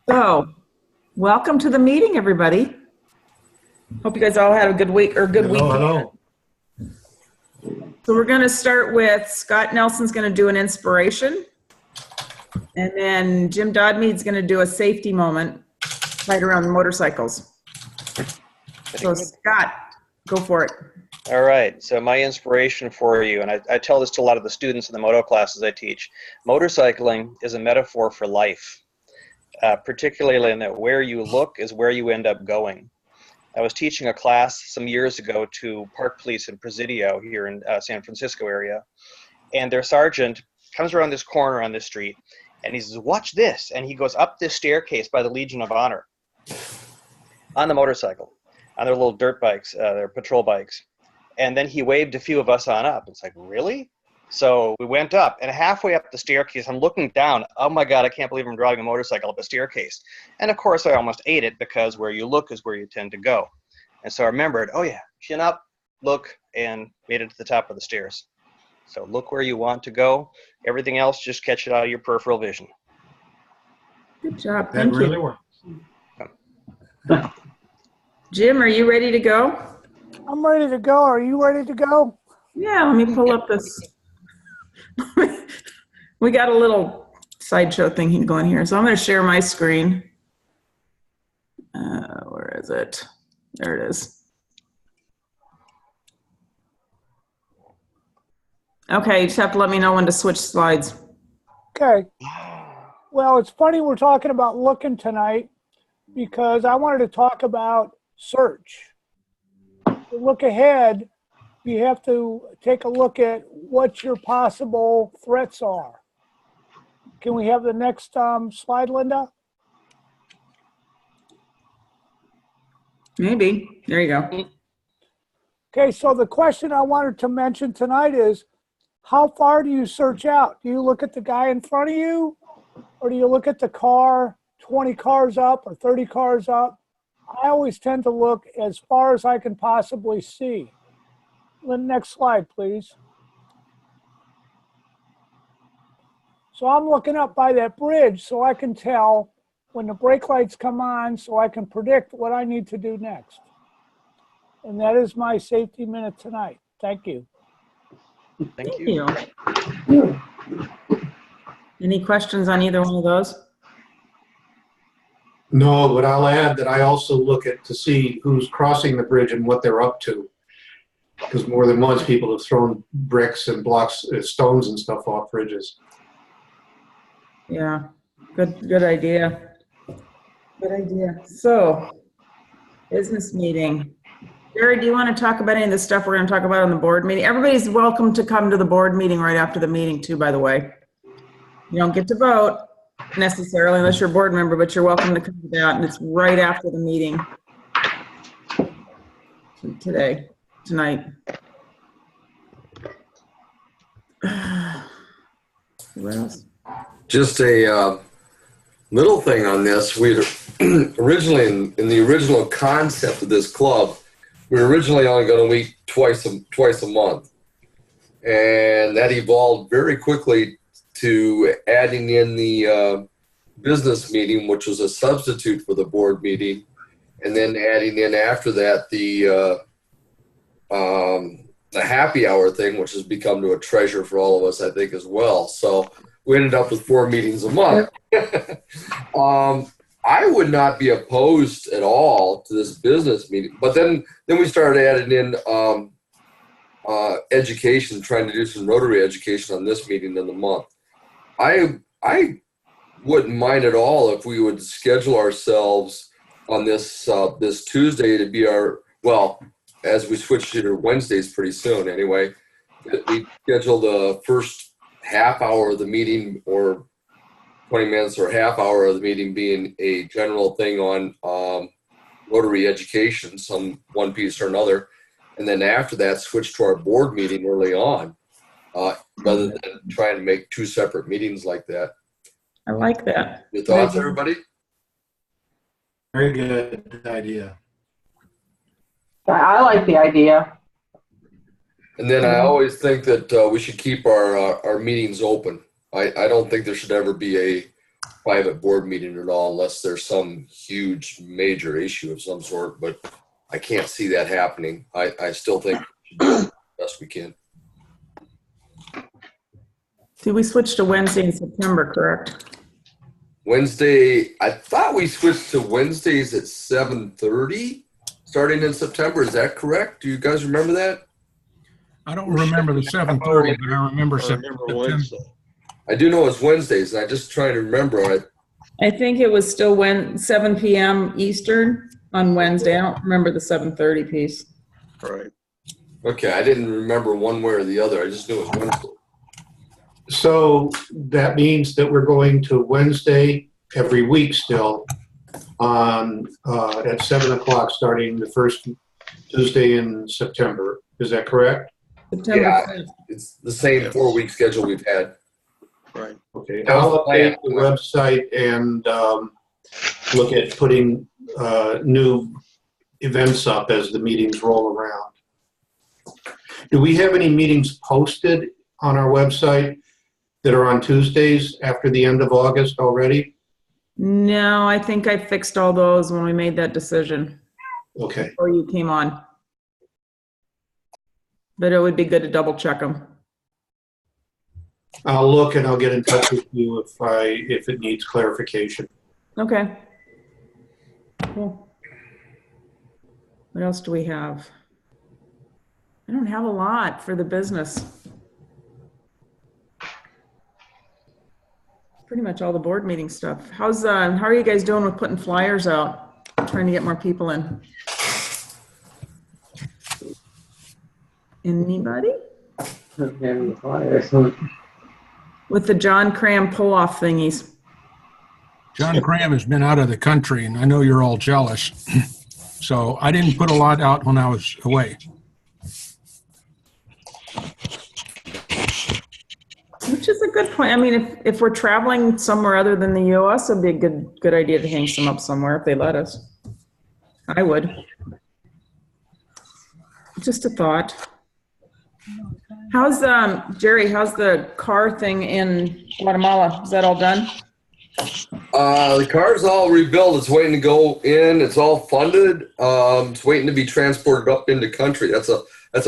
So, welcome to the meeting, everybody. Hope you guys all had a good week or good weekend. Hello. So we're going to start with Scott Nelson's going to do an inspiration, and then Jim Dodmead's going to do a safety moment right around the motorcycles. So Scott, go for it. All right, so my inspiration for you, and I tell this to a lot of the students in the moto classes I teach, motorcycling is a metaphor for life, particularly in that where you look is where you end up going. I was teaching a class some years ago to Park Police in Presidio here in San Francisco area, and their sergeant comes around this corner on this street, and he says, "Watch this," and he goes up this staircase by the Legion of Honor on the motorcycle, on their little dirt bikes, their patrol bikes. And then he waved a few of us on up. It's like, really? So we went up, and halfway up the staircase, I'm looking down. Oh my God, I can't believe I'm driving a motorcycle up a staircase. And of course, I almost ate it because where you look is where you tend to go. And so I remembered, oh yeah, chin up, look, and made it to the top of the stairs. So look where you want to go. Everything else, just catch it out of your peripheral vision. Good job. That Thank really you. works. Jim, are you ready to go? I'm ready to go. Are you ready to go? Yeah, let me pull up this. We got a little sideshow thing going here. So I'm going to share my screen. Where is it? There it is. Okay, you just have to let me know when to switch slides. Okay. Well, it's funny we're talking about looking tonight because I wanted to talk about search. To look ahead, you have to take a look at what your possible threats are. Can we have the next slide, Linda? Maybe. There you go. Okay, so the question I wanted to mention tonight is, how far do you search out? Do you look at the guy in front of you, or do you look at the car 20 cars up or 30 cars up? I always tend to look as far as I can possibly see. The next slide, please. So I'm looking up by that bridge so I can tell when the brake lights come on so I can predict what I need to do next. And that is my safety minute tonight. Thank you. Thank you. Any questions on either one of those? No, but I'll add that I also look at to see who's crossing the bridge and what they're up to. Because more than once people have thrown bricks and blocks, stones and stuff off bridges. Yeah, good idea. Good idea. So, business meeting. Jared, do you want to talk about any of the stuff we're going to talk about on the board meeting? Everybody's welcome to come to the board meeting right after the meeting too, by the way. You don't get to vote necessarily unless you're a board member, but you're welcome to come to that, and it's right after the meeting tonight. What else? Just a little thing on this. We originally, in the original concept of this club, we were originally only going to meet twice a month, and that evolved very quickly to adding in the business meeting, which was a substitute for the board meeting, and then adding in after that the happy hour thing, which has become to a treasure for all of us, I think, as well. So we ended up with 4 meetings a month. I would not be opposed at all to this business meeting, but then we started adding in education, trying to do some Rotary education on this meeting in the month. I wouldn't mind at all if we would schedule ourselves on this this Tuesday to be our, well, as we switch to Wednesdays pretty soon anyway, we schedule the first half hour of the meeting, or 20 minutes or half hour of the meeting being a general thing on Rotary education, some one piece or another. And then after that, switch to our board meeting early on, rather than trying to make 2 separate meetings like that. I like that. Your thoughts, everybody? Very good idea. I like the idea. And then I always think that we should keep our meetings open. I don't think there should ever be private board meeting at all unless there's some huge major issue of some sort, but I can't see that happening. I still think we should do the best we can. See, we switched to Wednesday in September, correct? Wednesday, I thought we switched to Wednesdays at 7:30 starting in September. Is that correct? Do you guys remember that? I don't remember the 7:30, but I remember I remember September. Wednesday. I do know it's Wednesdays, and I'm just trying to remember. I think it was still 7 PM Eastern on Wednesday. I don't remember the 7:30 piece. Right. Okay, I didn't remember one way or the other. I just knew it was Wednesday. So that means that we're going to Wednesday every week still on, at 7 o'clock, starting the first Tuesday in September. Is that correct? September Yeah. 5th. It's the same 4-week schedule we've had. Right. Okay, I'll update the website and look at putting new events up as the meetings roll around. Do we have any meetings posted on our website that are on Tuesdays after the end of August already? No, I think I fixed all those when we made that decision, Okay, or you came on. But it would be good to double check them. I'll look and I'll get in touch with you if it needs clarification. Okay. Cool. What else do we have? I don't have a lot for the business. Pretty much all the board meeting stuff. How are you guys doing with putting flyers out? Trying to get more people in. Anybody? With the John Cram pull-off thingies. John Graham has been out of the country, and I know you're all jealous. So I didn't put a lot out when I was away. Which is a good point. I mean, if we're traveling somewhere other than the US, it'd be a good idea to hang some up somewhere if they let us. I would. Just a thought. How's Jerry, how's the car thing in Guatemala? Is that all done? The car's all rebuilt. It's waiting to go in. It's all funded. It's waiting to be transported up into country. That's a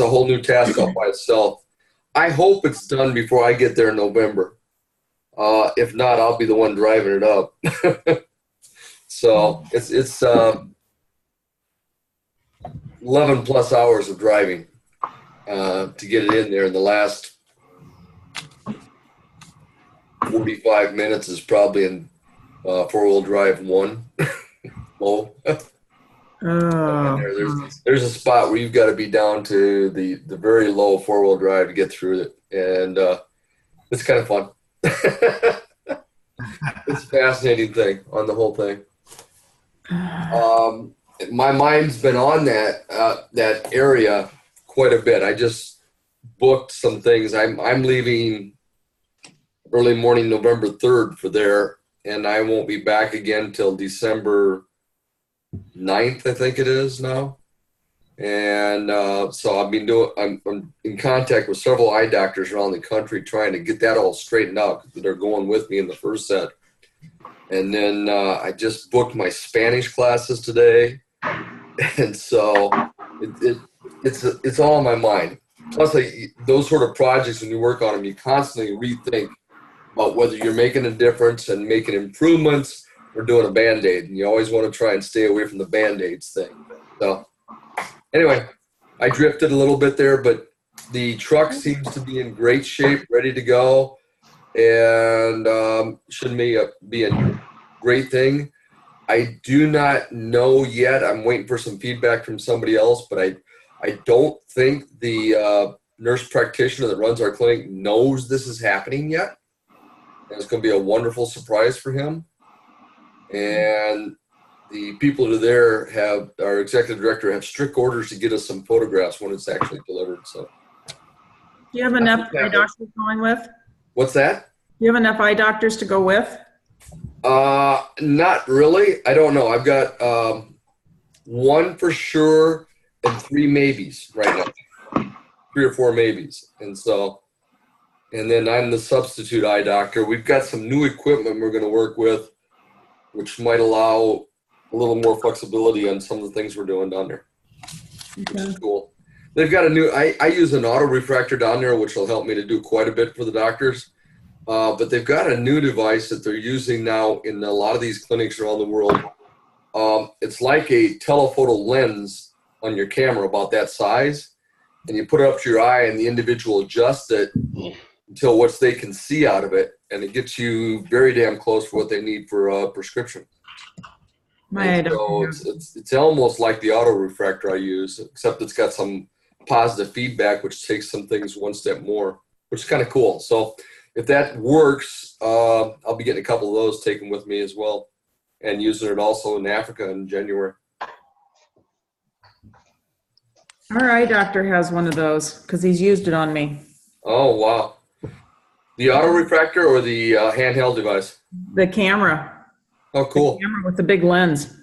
whole new task all by itself. I hope it's done before I get there in November. If not, I'll be the one driving it up. So it's 11 plus hours of driving to get it in there. In the last 45 minutes is probably in four-wheel drive 1. Low. There's a spot where you've got to be down to the very low 4-wheel drive to get through it, and it's kind of fun. It's a fascinating thing on the whole thing. My mind's been on that area quite a bit. I just booked some things. I'm leaving early morning November 3rd for there, and I won't be back again till December 9th, I think it is now. And so I'm in contact with several eye doctors around the country trying to get that all straightened out, because they're going with me in the first set. And then I just booked my Spanish classes today. And so it's all in my mind. Plus, those sort of projects, when you work on them, you constantly rethink about whether you're making a difference and making improvements or doing a Band-Aid. And you always want to try and stay away from the Band-Aids thing. So anyway, I drifted a little bit there, but the truck seems to be in great shape, ready to go, and should be a great thing. I do not know yet. I'm waiting for some feedback from somebody else, but I don't think the nurse practitioner that runs our clinic knows this is happening yet. And it's going to be a wonderful surprise for him. And the people who are there our executive director have strict orders to get us some photographs when it's actually delivered. So, Do you have enough eye doctors going with? what's that? Do you have enough eye doctors to go with? Not really. I don't know. I've got 1 for sure and 3 maybes right now. 3 or 4 maybes. And so And then I'm the substitute eye doctor. We've got some new equipment we're going to work with, which might allow a little more flexibility on some of the things we're doing down there, which is cool. They've got a new, I use an auto refractor down there, which will help me to do quite a bit for the doctors. But they've got a new device that they're using now in a lot of these clinics around the world. It's like a telephoto lens on your camera, about that size. And you put it up to your eye and the individual adjusts it until what they can see out of it. And it gets you very damn close for what they need for a prescription. So it's almost like the auto refractor I use, except it's got some positive feedback, which takes some things one step more, which is kind of cool. So if that works, I'll be getting a couple of those taken with me as well, and using it also in Africa in January. Our eye doctor has one of those because he's used it on me. Oh, wow. The auto refractor or the handheld device? The camera. Oh, cool. The camera with the big lens.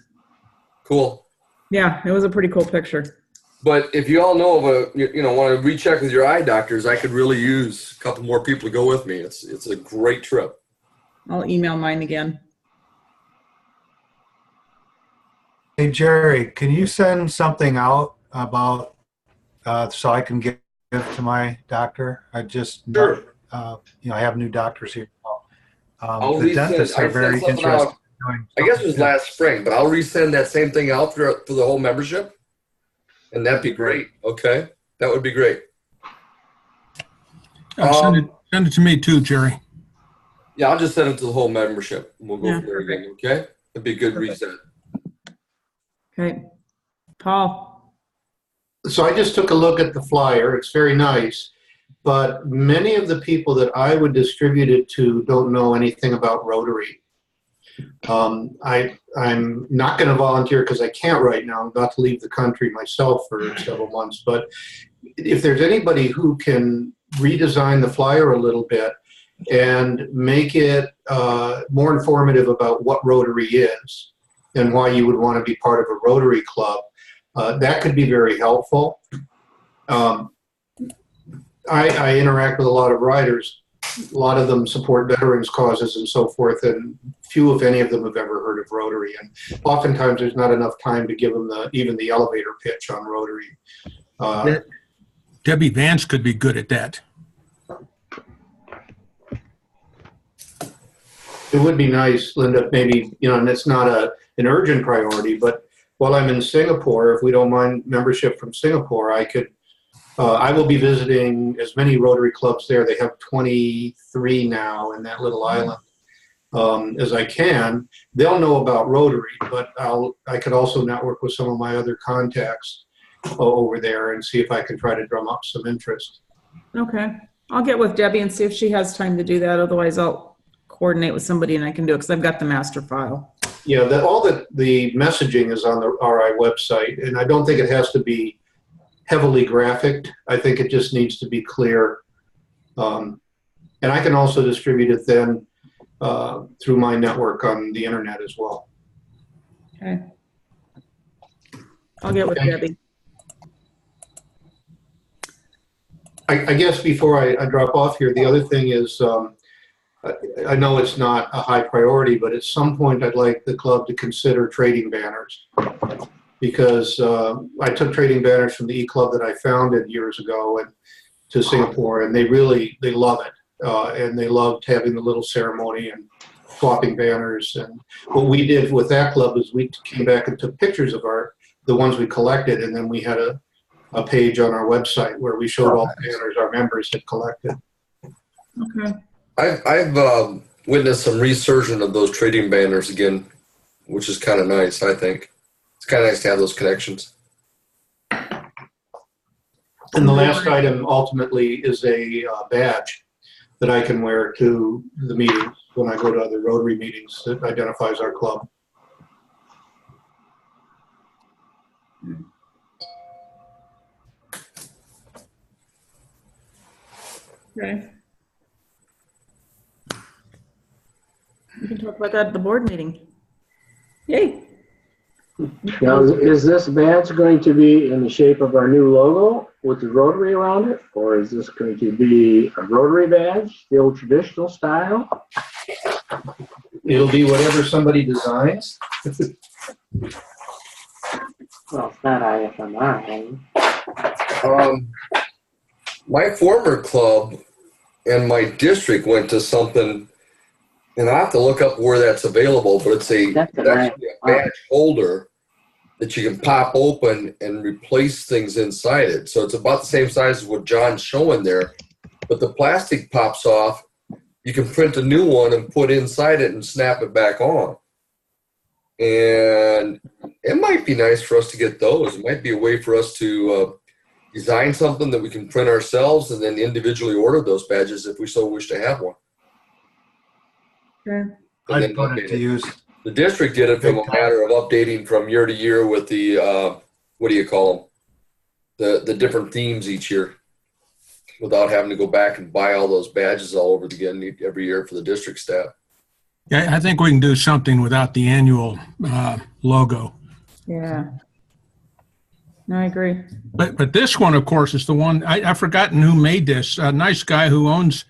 Cool. Yeah, it was a pretty cool picture. But if you all know of want to recheck with your eye doctors, I could really use a couple more people to go with me. It's a great trip. I'll email mine again. Hey, Jerry, can you send something out about so I can give to my doctor? I just, Sure. I have new doctors here. I'll The resend- dentists I are very sent something interested out. in doing I guess it was something. last spring, but I'll resend that same thing out for the whole membership. And that'd be great. Okay. That would be great. Send it to me too, Jerry. Yeah, I'll just send it to the whole membership. And we'll go Yeah, from there again. Okay. That'd be a good Perfect. reset. Okay. Paul. So I just took a look at the flyer. It's very nice, but many of the people that I would distribute it to don't know anything about Rotary. I'm not going to volunteer because I can't right now. I'm about to leave the country myself for several months. But if there's anybody who can redesign the flyer a little bit and make it more informative about what Rotary is and why you would want to be part of a Rotary club, that could be very helpful. I interact with a lot of riders. A lot of them support veterans causes and so forth, and few, if any of them, have ever heard of Rotary. And oftentimes there's not enough time to give them even the elevator pitch on Rotary. Debbie Vance could be good at that. It would be nice, Linda, maybe, and it's not an urgent priority, but while I'm in Singapore, if we don't mind membership from Singapore, I will be visiting as many Rotary clubs there. They have 23 now in that little island. As I can. They'll know about Rotary, but I could also network with some of my other contacts over there and see if I can try to drum up some interest. Okay. I'll get with Debbie and see if she has time to do that. Otherwise, I'll coordinate with somebody and I can do it because I've got the master file. Yeah, all the messaging is on the RI website, and I don't think it has to be heavily graphic. I think it just needs to be clear. And I can also distribute it then through my network on the internet as well. Okay. I'll get with Debbie. I guess before I drop off here, the other thing is, I know it's not a high priority, but at some point I'd like the club to consider trading banners. Because I took trading banners from the E-Club that I founded years ago to Singapore, and they love it. And they loved having the little ceremony and swapping banners. And what we did with that club is we came back and took pictures of the ones we collected, and then we had a page on our website where we showed all the banners our members had collected. Okay. I've witnessed some resurgence of those trading banners again, which is kind of nice, I think. It's kind of nice to have those connections. And the last item ultimately is a badge that I can wear to the meetings when I go to other Rotary meetings that identifies our club. Okay. We can talk about that at the board meeting. Yay. Now, is this badge going to be in the shape of our new logo, with the rotary around it, or is this going to be a rotary badge, the old traditional style? It'll be whatever somebody designs. Well, it's not IFMI. My former club and my district went to something, and I have to look up where that's available, but it's actually a badge holder that you can pop open and replace things inside it. So it's about the same size as what John's showing there, but the plastic pops off. You can print a new one and put inside it and snap it back on. And it might be nice for us to get those. It might be a way for us to design something that we can print ourselves and then individually order those badges if we so wish to have one. Okay. I'd put it to use. The district did it from a matter of updating from year to year with the, what do you call them? The different themes each year without having to go back and buy all those badges all over again every year for the district staff. Yeah, I think we can do something without the annual logo. Yeah. No, I agree. But this one, of course, is the one, I've forgotten who made this. A nice guy who owns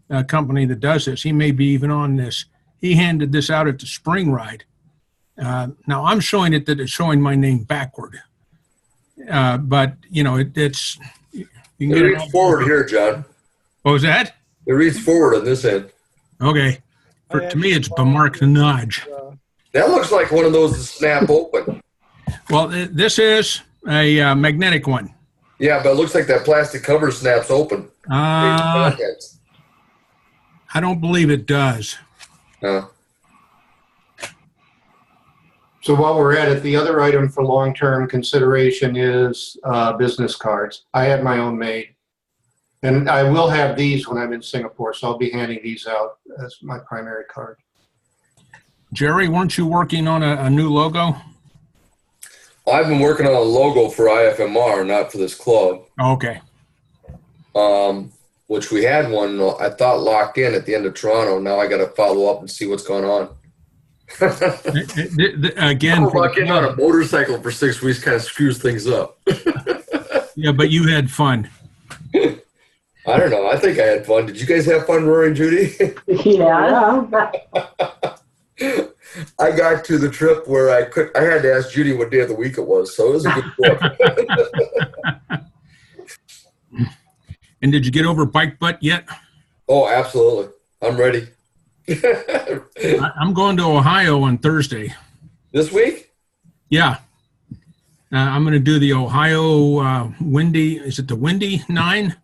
a company that does this. He may be even on this. He handed this out at the spring ride. Now I'm showing it that it's showing my name backward. But, you know, it's... You can It reads forward here, John. What was that? It reads forward on this end. Okay. To me, it's Bamark Nudge. That looks like one of those that snap open. Well, this is a magnetic one. Yeah, but it looks like that plastic cover snaps open. I don't believe it does. So while we're at it, the other item for long-term consideration is business cards. I had my own made. And I will have these when I'm in Singapore, so I'll be handing these out as my primary card. Jerry, weren't you working on a new logo? I've been working on a logo for IFMR, not for this club. Okay. Which we had one, I thought, locked in at the end of Toronto. Now I got to follow up and see what's going on. Again, locking on a motorcycle for 6 weeks kind of screws things up. Yeah, but you had fun. I don't know. I think I had fun. Did you guys have fun, Rory and Judy? Yeah. I got to the trip where I had to ask Judy what day of the week it was, so it was a good trip. And did you get over Bike Butt yet? Oh, absolutely. I'm ready. I'm going to Ohio on Thursday. This week? Yeah. I'm going to do the Ohio Windy, is it the Windy 9?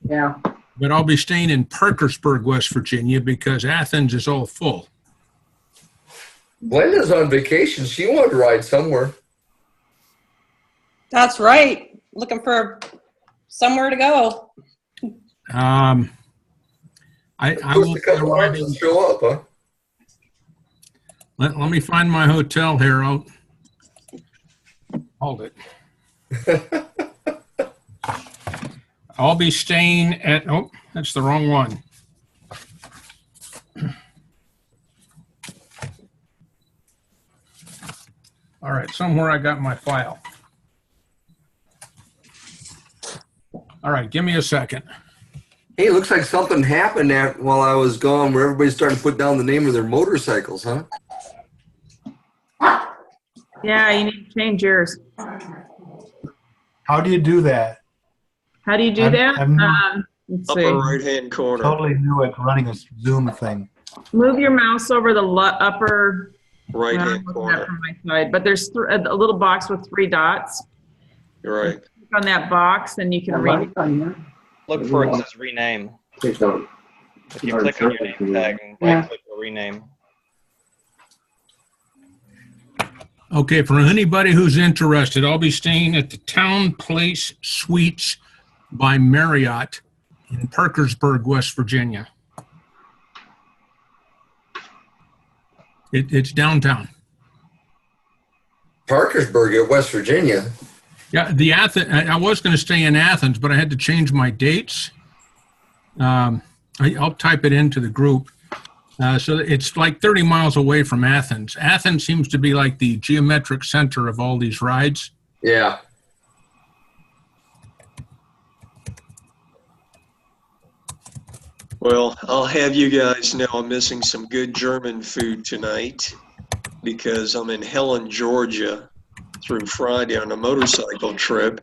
Yeah. But I'll be staying in Parkersburg, West Virginia, because Athens is all full. Glenda's on vacation. She wanted to ride somewhere. That's right. Looking for somewhere to go. I will show up, huh? Let me find my hotel here. I'll hold it. I'll be staying at, oh, that's the wrong one. All right, somewhere I got my file. All right, give me a second. Hey, it looks like something happened while I was gone where everybody's starting to put down the name of their motorcycles, huh? Yeah, you need to change yours. How do you do that? How do you do I'm- that? I'm Let's Upper see. right-hand corner. Totally new at running a Zoom thing. Move your mouse over the upper Right-hand I'm looking at corner. from my side, but there's a little box with 3 dots. You're right. Click on that box and you can read. Look for it says rename. If you click on your name tag and right-click or rename. Okay, for anybody who's interested, I'll be staying at the Town Place Suites by Marriott in Parkersburg, West Virginia. It's downtown. Parkersburg at West Virginia. Yeah, I was going to stay in Athens, but I had to change my dates. I'll type it into the group. So it's like 30 miles away from Athens. Athens seems to be like the geometric center of all these rides. Yeah. Well, I'll have you guys know I'm missing some good German food tonight because I'm in Helen, Georgia through Friday on a motorcycle trip,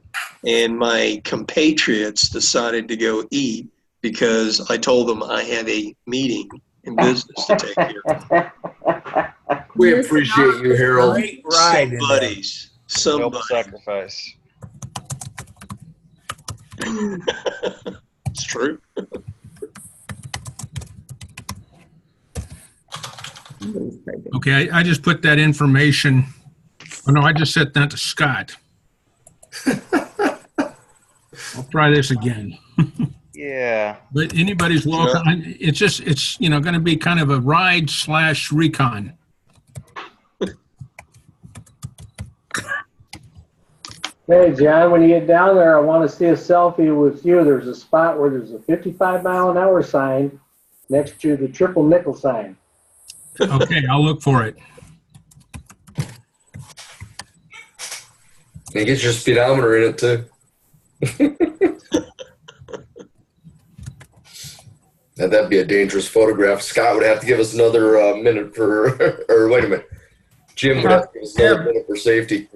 and my compatriots decided to go eat because I told them I have a meeting in business to take care of. We appreciate you, Harold. Great ride. in there. Noble Somebody. sacrifice. It's true. Okay, I just put that information, oh no, I just sent that to Scott. I'll try this again. Yeah. But anybody's welcome. It's just, it's, you know, going to be kind of a ride / recon. Hey, John, when you get down there, I want to see a selfie with you. There's a spot where there's a 55-mile-an-hour sign next to the triple nickel sign. Okay, I'll look for it. And get your speedometer in it too. Now, that'd be a dangerous photograph. Scott would have to give us another minute for, or wait a minute. Jim would have to give us another minute for safety.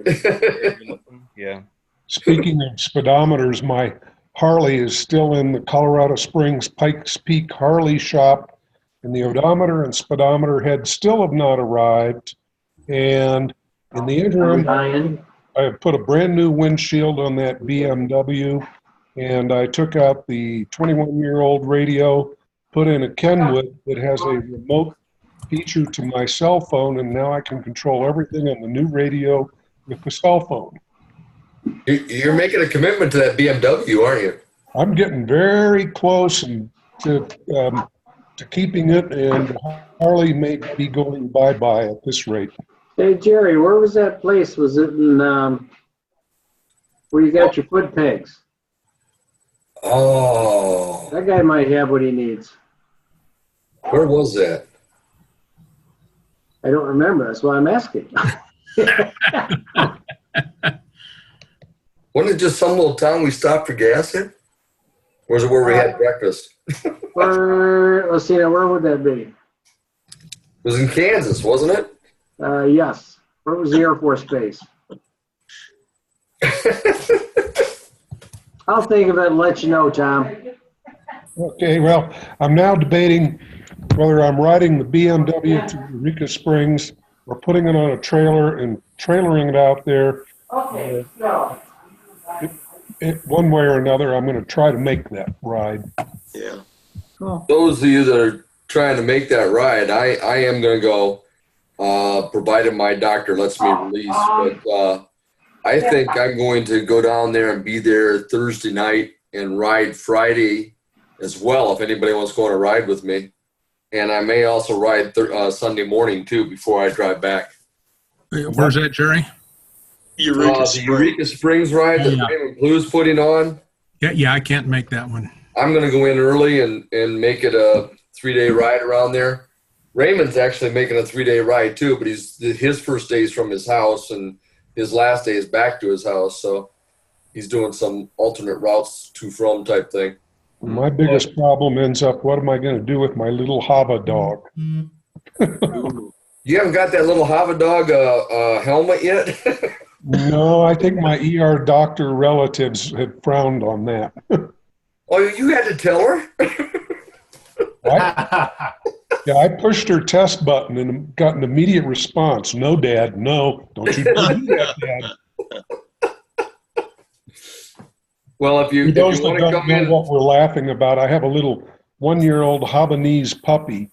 Yeah. Speaking of speedometers, my Harley is still in the Colorado Springs Pikes Peak Harley shop, and the odometer and speedometer head still have not arrived. And in the interim, Ryan, I have put a brand new windshield on that BMW, and I took out the 21-year-old radio, put in a Kenwood that has a remote feature to my cell phone, and now I can control everything on the new radio with the cell phone. You're making a commitment to that BMW, aren't you? I'm getting very close to keeping it, and Harley may be going bye-bye at this rate. hey, Jerry, where was that place? Was it in, where you got your foot pegs? Oh, That guy might have what he needs. where was that? I don't remember. That's why I'm asking. Wasn't it just some little town we stopped for gas in? Or was it where we had breakfast? Let's see now, where would that be? It was in Kansas, wasn't it? Yes. Where was the Air Force Base? I'll think of it and let you know, Tom. Okay, well, I'm now debating whether I'm riding the BMW to Eureka Springs or putting it on a trailer and trailering it out there. Okay, no. One way or another, I'm going to try to make that ride. Yeah. Cool. Those of you that are trying to make that ride, I am going to go, provided my doctor lets me release. But I think I'm going to go down there and be there Thursday night and ride Friday as well, if anybody wants to go on a ride with me. And I may also ride Sunday morning, too, before I drive back. Where's that, Jerry? Eureka The Springs. Eureka Springs ride that Yeah. Raymond Blue's putting on. Yeah, I can't make that one. I'm going to go in early and make it a 3-day ride around there. Raymond's actually making a 3-day ride too, but his first day is from his house and his last day is back to his house. So he's doing some alternate routes to from type thing. My biggest problem ends up, what am I going to do with my little Hava dog? You haven't got that little Hava dog helmet yet? No, I think my ER doctor relatives have frowned on that. Oh, you had to tell her? Yeah, I pushed her test button and got an immediate response. No, Dad, no. Don't you do that, Dad. Well, if you Those that want to don't come know in, what we're laughing about, I have a little 1-year-old Havanese puppy,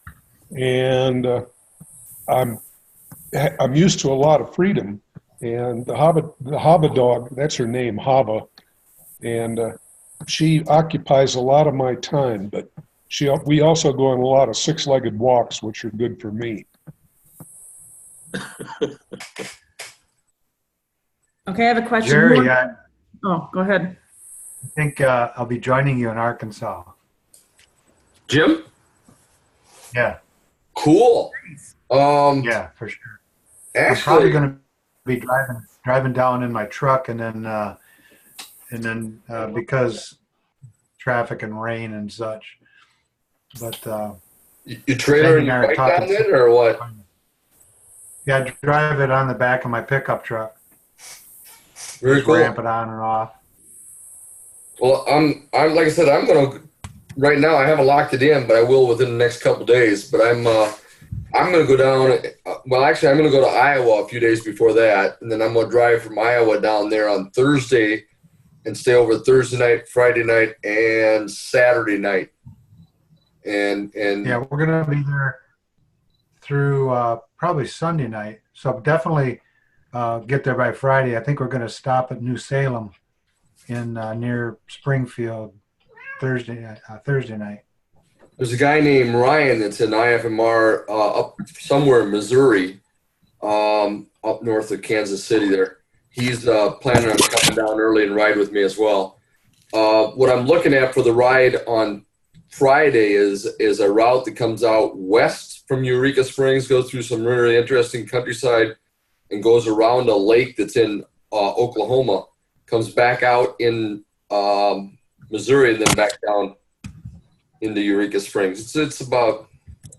and I'm used to a lot of freedom. And the Hava dog, that's her name, Hava, and she occupies a lot of my time. But we also go on a lot of 6-legged walks, which are good for me. Okay, I have a question. Jerry, I Oh, go ahead. think I'll be joining you in Arkansas. Jim? Yeah, Cool. yeah, for sure. I'm probably Actually, going to be driving down in my truck, and then because traffic and rain and such. but You trailer and Randy and I are bike down talking- then, or what? yeah, I drive it on the back of my pickup truck. Very Just cool. ramp it on and off. Well, I'm like I said, I'm gonna right now. I haven't locked it in, but I will within the next couple days. But I'm gonna go down. Well, actually, I'm gonna go to Iowa a few days before that, and then I'm gonna drive from Iowa down there on Thursday and stay over Thursday night, Friday night, and Saturday night. And Yeah, we're gonna be there through probably Sunday night. So definitely get there by Friday. I think we're gonna stop at New Salem in near Springfield Thursday night. there's a guy named Ryan that's in IFMR up somewhere in Missouri, up north of Kansas City there. He's planning on coming down early and ride with me as well. What I'm looking at for the ride on Friday is a route that comes out west from Eureka Springs, goes through some really interesting countryside, and goes around a lake that's in Oklahoma, comes back out in Missouri, and then back down into Eureka Springs. It's about,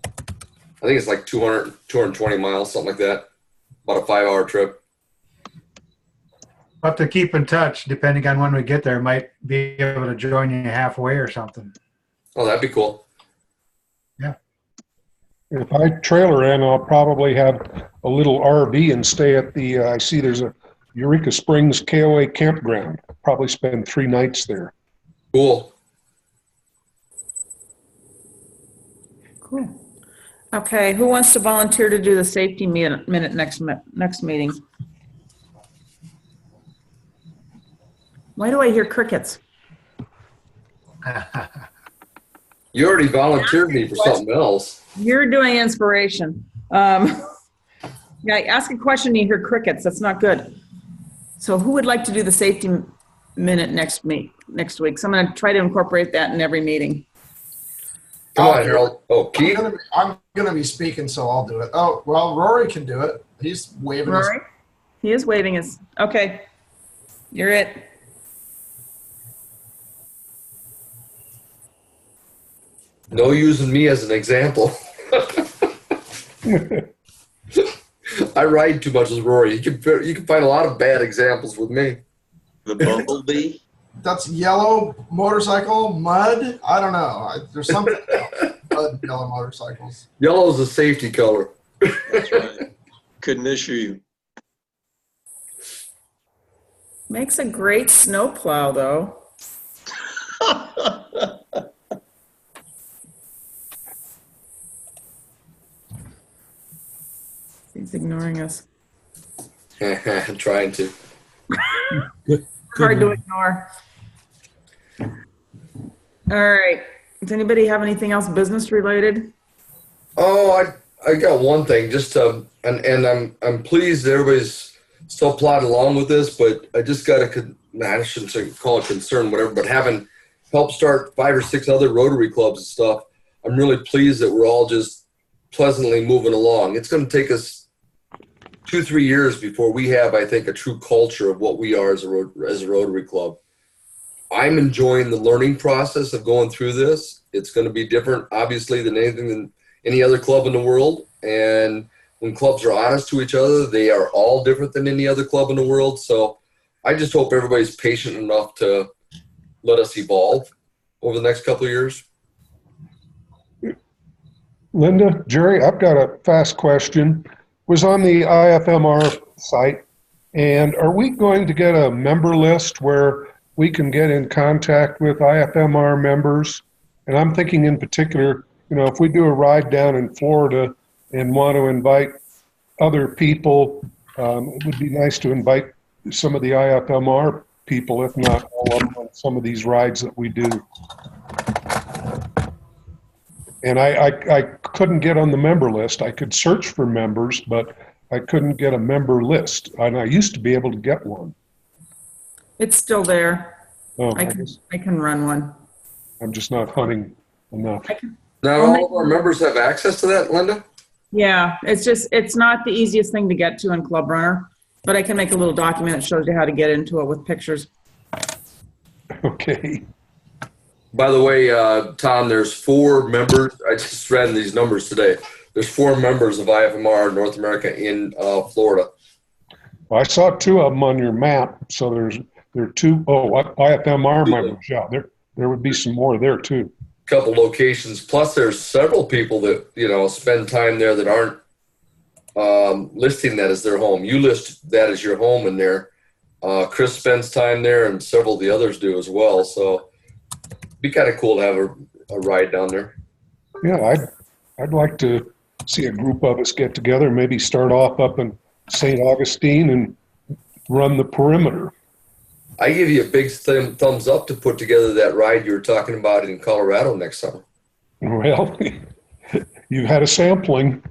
I think it's like 220 miles, something like that. About a 5-hour trip. We'll have to keep in touch. Depending on when we get there, might be able to join you halfway or something. Oh, that'd be cool. If I trailer in, I'll probably have a little RV and stay at the, I see there's a Eureka Springs KOA campground. Probably spend 3 nights there. Cool. Cool. Okay, who wants to volunteer to do the safety minute next meeting? Why do I hear crickets? You already volunteered me for something else. You're doing inspiration. Yeah, ask a question and you hear crickets. That's not good. So who would like to do the safety minute next week? So I'm going to try to incorporate that in every meeting. Come on, Harold. Oh, Keith? I'm gonna be speaking, so I'll do it. Oh, well, Rory can do it. He's waving his. Rory? He is waving his, okay. You're it. No using me as an example. I ride too much with Rory. You can find a lot of bad examples with me. The bumblebee. That's yellow motorcycle, mud. I don't know. There's something else. Mud, yellow motorcycles. Yellow is a safety color. That's right. Couldn't issue you. Makes a great snowplow, though. He's ignoring us. I'm trying to. Hard to ignore. All right. Does anybody have anything else business related? Oh, I got one thing. Just and I'm pleased that everybody's still plodding along with this, but I just got I shouldn't say call it concern, whatever. But having helped start 5 or 6 other Rotary clubs and stuff, I'm really pleased that we're all just pleasantly moving along. It's going to take us 2-3 years before we have, I think, a true culture of what we are as a Rotary club. I'm enjoying the learning process of going through this. It's going to be different, obviously, than any other club in the world. And when clubs are honest to each other, they are all different than any other club in the world. So I just hope everybody's patient enough to let us evolve over the next couple of years. Linda, Jerry, I've got a fast question. Was on the IFMR site, and are we going to get a member list where we can get in contact with IFMR members? And I'm thinking in particular, if we do a ride down in Florida and want to invite other people, it would be nice to invite some of the IFMR people, if not all of them, on some of these rides that we do. And I couldn't get on the member list. I could search for members, but I couldn't get a member list. And I used to be able to get one. It's still there. Oh, I can run one. I'm just not hunting enough. Not all of our members have access to that, Linda? Yeah, it's not the easiest thing to get to in Club Runner, but I can make a little document that shows you how to get into it with pictures. Okay. By the way, Tom, there's 4 members. I just read these numbers today. There's 4 members of IFMR North America in Florida. Well, I saw 2 of them on your map. So there are 2. Oh, IFMR members. Yeah, there would be some more there too. Couple locations. Plus, there's several people that spend time there that aren't listing that as their home. You list that as your home in there. Chris spends time there, and several of the others do as well. So, it'd be kind of cool to have a ride down there. Yeah, I'd like to see a group of us get together. Maybe start off up in St. Augustine and run the perimeter. I give you a big thumbs up to put together that ride you were talking about in Colorado next summer. Well, you've had a sampling.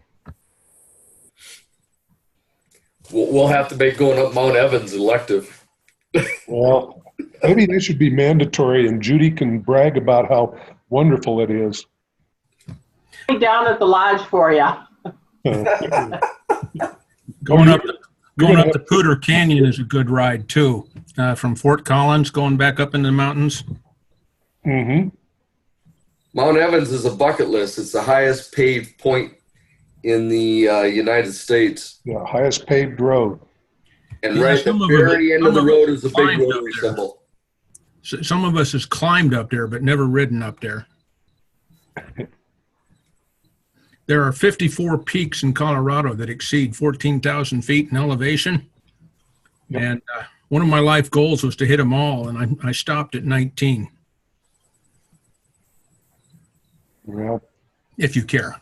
We'll have to make going up Mount Evans elective. Well, maybe they should be mandatory, and Judy can brag about how wonderful it is. Down at the lodge for you. Going up the Poudre Canyon is a good ride too. From Fort Collins, going back up into the mountains. Mm-hmm. Mount Evans is a bucket list. It's the highest paved point in the United States. Yeah, highest paved road. And right at the very end of the road is a big rotary symbol. Some of us has climbed up there, but never ridden up there. There are 54 peaks in Colorado that exceed 14,000 feet in elevation. Yep. And one of my life goals was to hit them all, and I stopped at 19. Well, if you care.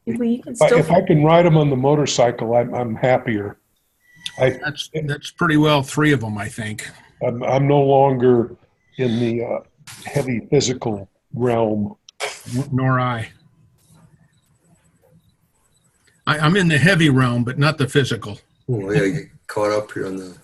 Well, you can still if I can ride them on the motorcycle, I'm happier. That's pretty well 3 of them, I think. I'm no longer in the heavy physical realm. Nor I. I'm in the heavy realm, but not the physical. Oh, yeah, you get caught up here on the...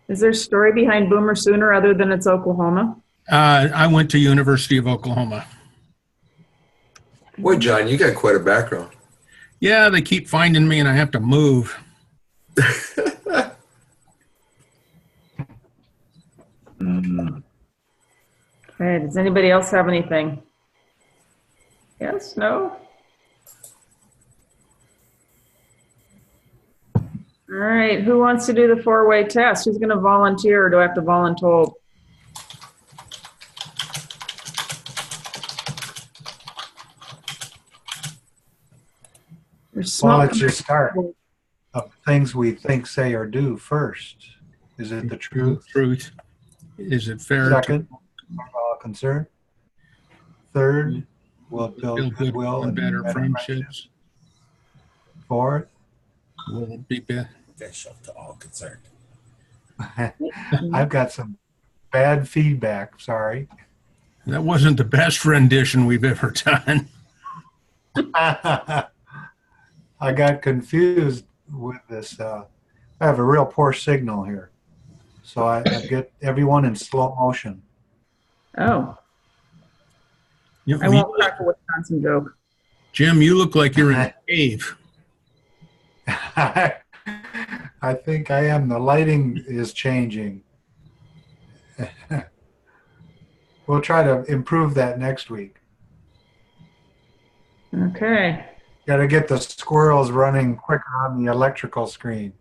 Is there a story behind Boomer Sooner other than it's Oklahoma? I went to University of Oklahoma. Boy, John, you got quite a background. Yeah, they keep finding me and I have to move. Okay, does anybody else have anything? Yes, no? All right, who wants to do the 4-way test? Who's gonna volunteer, or do I have to volunteer? Well, it's your start of things we think, say, or do first. Is it the truth? Truth. Is it fair? Second, concern. Third, will it build goodwill and better friendships. Fourth, will it be beneficial to all concerned. I've got some bad feedback. Sorry. That wasn't the best rendition we've ever done. I got confused with this. I have a real poor signal here. So I get everyone in slow motion. Oh. I won't crack a Wisconsin joke. Jim, you look like you're in a cave. I think I am. The lighting is changing. We'll try to improve that next week. Okay. Got to get the squirrels running quicker on the electrical screen.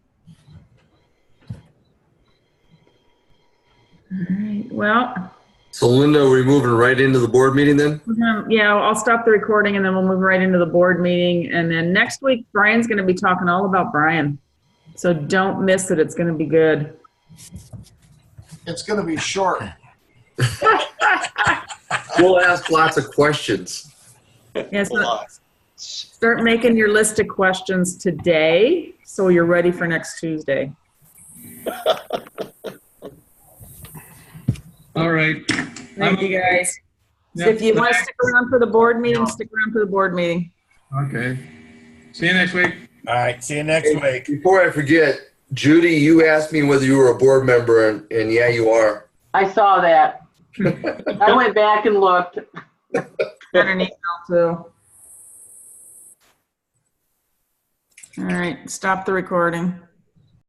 All right, well. So Linda, are we moving right into the board meeting then? Yeah, I'll stop the recording and then we'll move right into the board meeting. And then next week, Brian's going to be talking all about Brian. So don't miss it. It's going to be good. It's going to be short. We'll ask lots of questions. Yes. Start making your list of questions today so you're ready for next Tuesday. All right. Thank you, guys. So if you want to stick around for the board meeting, stick around for the board meeting. Okay. See you next week. All right. See you next week. Before I forget, Judy, you asked me whether you were a board member, and yeah, you are. I saw that. I went back and looked. Got an email too. All right, stop the recording.